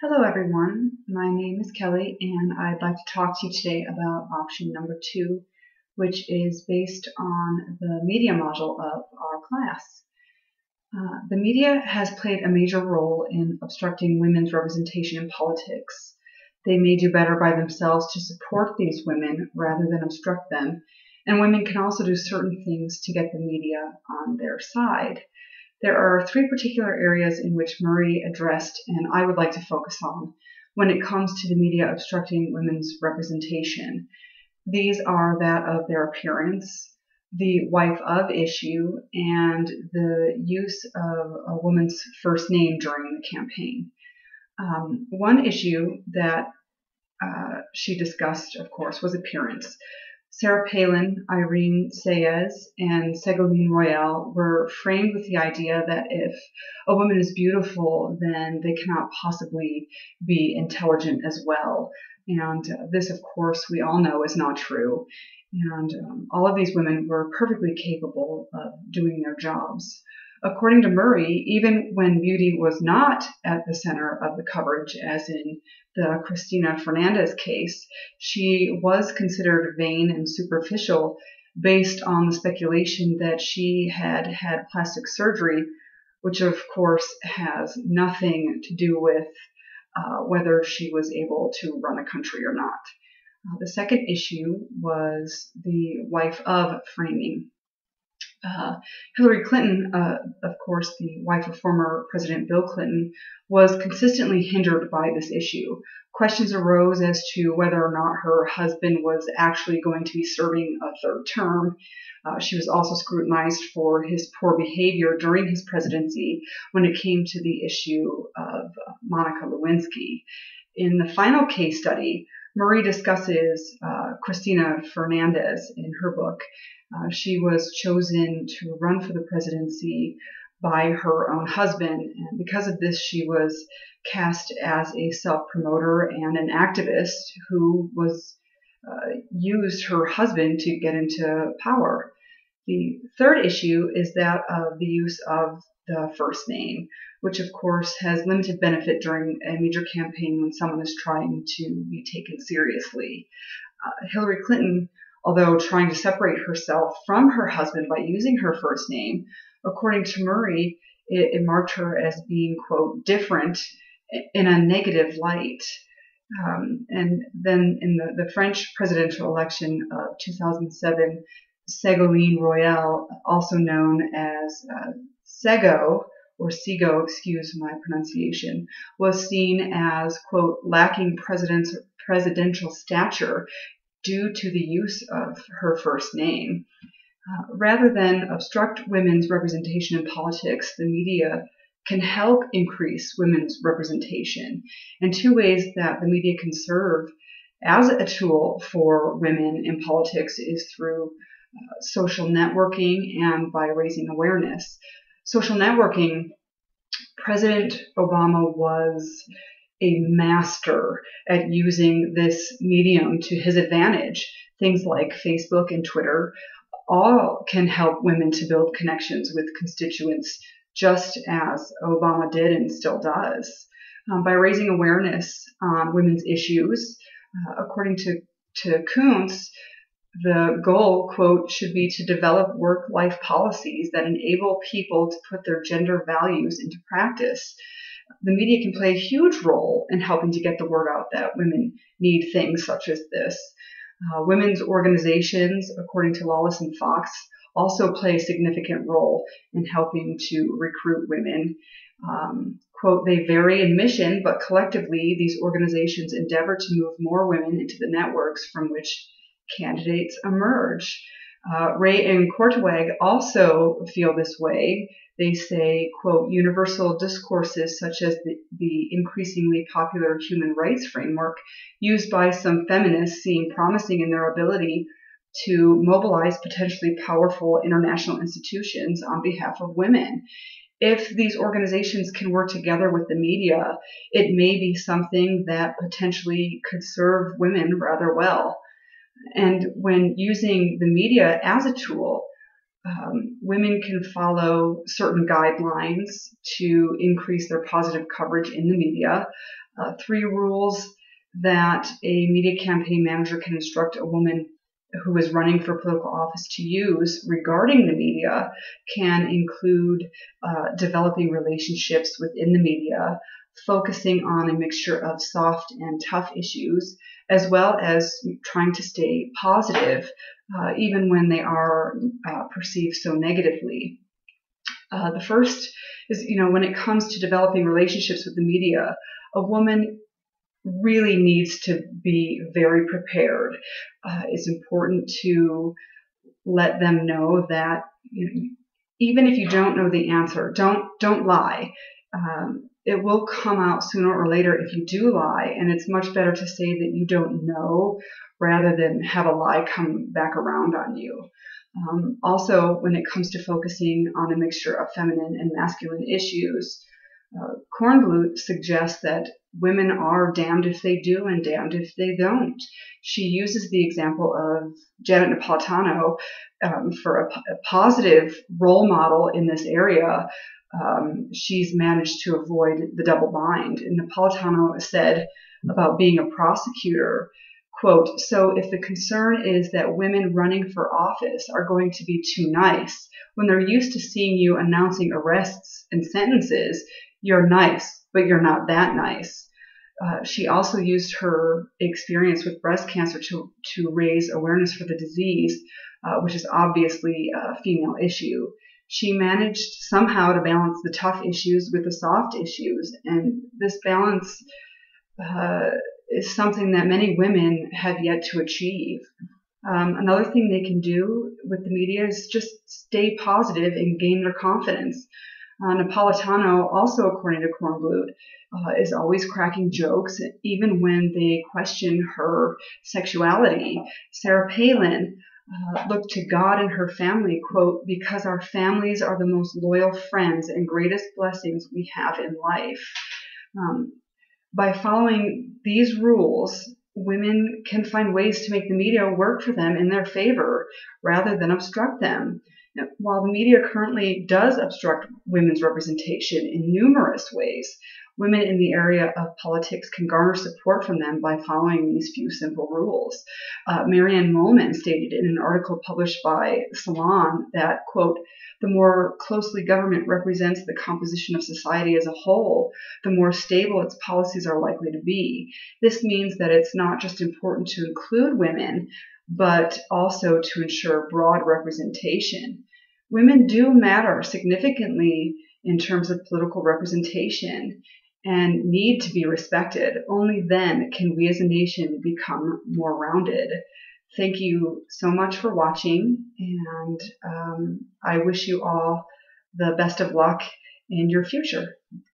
Hello everyone, my name is Kelly and I'd like to talk to you today about option number 2, which is based on the media module of our class. The media has played a major role in obstructing women's representation in politics. They may do better by themselves to support these women rather than obstruct them, and women can also do certain things to get the media on their side. There are 3 particular areas in which Murray addressed and I would like to focus on when it comes to the media obstructing women's representation. These are that of their appearance, the wife of issue, and the use of a woman's first name during the campaign. One issue that she discussed, of course, was appearance. Sarah Palin, Irene Saez, and Ségolène Royal were framed with the idea that if a woman is beautiful, then they cannot possibly be intelligent as well. And this, of course, we all know is not true. And all of these women were perfectly capable of doing their jobs. According to Murray, even when beauty was not at the center of the coverage, as in the Cristina Fernandez case, she was considered vain and superficial based on the speculation that she had had plastic surgery, which of course has nothing to do with whether she was able to run a country or not. The second issue was the wife of framing. Hillary Clinton, of course, the wife of former President Bill Clinton, was consistently hindered by this issue. Questions arose as to whether or not her husband was actually going to be serving a third term. She was also scrutinized for his poor behavior during his presidency when it came to the issue of Monica Lewinsky. In the final case study, Murray discusses Cristina Fernandez in her book. She was chosen to run for the presidency by her own husband, and because of this, she was cast as a self-promoter and an activist who was used her husband to get into power. The third issue is that of the use of the first name, which of course has limited benefit during a major campaign when someone is trying to be taken seriously. Hillary Clinton, although trying to separate herself from her husband by using her first name, according to Murray, it marked her as being, quote, different in a negative light. And then in the French presidential election of 2007, Ségolène Royal, also known as Sego, or Sego, excuse my pronunciation, was seen as, quote, lacking presidential stature due to the use of her first name. Rather than obstruct women's representation in politics, the media can help increase women's representation. And 2 ways that the media can serve as a tool for women in politics is through social networking and by raising awareness. Social networking, President Obama was a master at using this medium to his advantage. Things like Facebook and Twitter all can help women to build connections with constituents, just as Obama did and still does. By raising awareness on women's issues, according to Kuntz, the goal, quote, should be to develop work-life policies that enable people to put their gender values into practice. The media can play a huge role in helping to get the word out that women need things such as this. Women's organizations, according to Lawless and Fox, also play a significant role in helping to recruit women. Quote, they vary in mission, but collectively these organizations endeavor to move more women into the networks from which candidates emerge. Ray and Korteweg also feel this way. They say, quote, universal discourses such as the increasingly popular human rights framework used by some feminists seem promising in their ability to mobilize potentially powerful international institutions on behalf of women. If these organizations can work together with the media, it may be something that potentially could serve women rather well. And when using the media as a tool, Women can follow certain guidelines to increase their positive coverage in the media. 3 rules that a media campaign manager can instruct a woman who is running for political office to use regarding the media can include developing relationships within the media, focusing on a mixture of soft and tough issues, as well as trying to stay positive, even when they are perceived so negatively. The first is, when it comes to developing relationships with the media, a woman really needs to be very prepared. It's important to let them know that even if you don't know the answer, don't lie. It will come out sooner or later if you do lie, and it's much better to say that you don't know rather than have a lie come back around on you. Also, when it comes to focusing on a mixture of feminine and masculine issues, Kornblut suggests that women are damned if they do and damned if they don't. She uses the example of Janet Napolitano for a positive role model in this area. She's managed to avoid the double bind. And Napolitano said about being a prosecutor, quote, "So if the concern is that women running for office are going to be too nice, when they're used to seeing you announcing arrests and sentences, you're nice, but you're not that nice." She also used her experience with breast cancer to raise awareness for the disease, which is obviously a female issue. She managed somehow to balance the tough issues with the soft issues, and this balance is something that many women have yet to achieve. Another thing they can do with the media is just stay positive and gain their confidence. Napolitano, also according to Kornblut, is always cracking jokes, even when they question her sexuality. Sarah Palin looked to God and her family, quote, "because our families are the most loyal friends and greatest blessings we have in life." By following these rules, women can find ways to make the media work for them in their favor rather than obstruct them. Now, while the media currently does obstruct women's representation in numerous ways, women in the area of politics can garner support from them by following these few simple rules. Marianne Mohlman stated in an article published by Salon that, quote, "the more closely government represents the composition of society as a whole, the more stable its policies are likely to be. This means that it's not just important to include women, but also to ensure broad representation." Women do matter significantly in terms of political representation and need to be respected. Only then can we as a nation become more rounded. Thank you so much for watching, and I wish you all the best of luck in your future.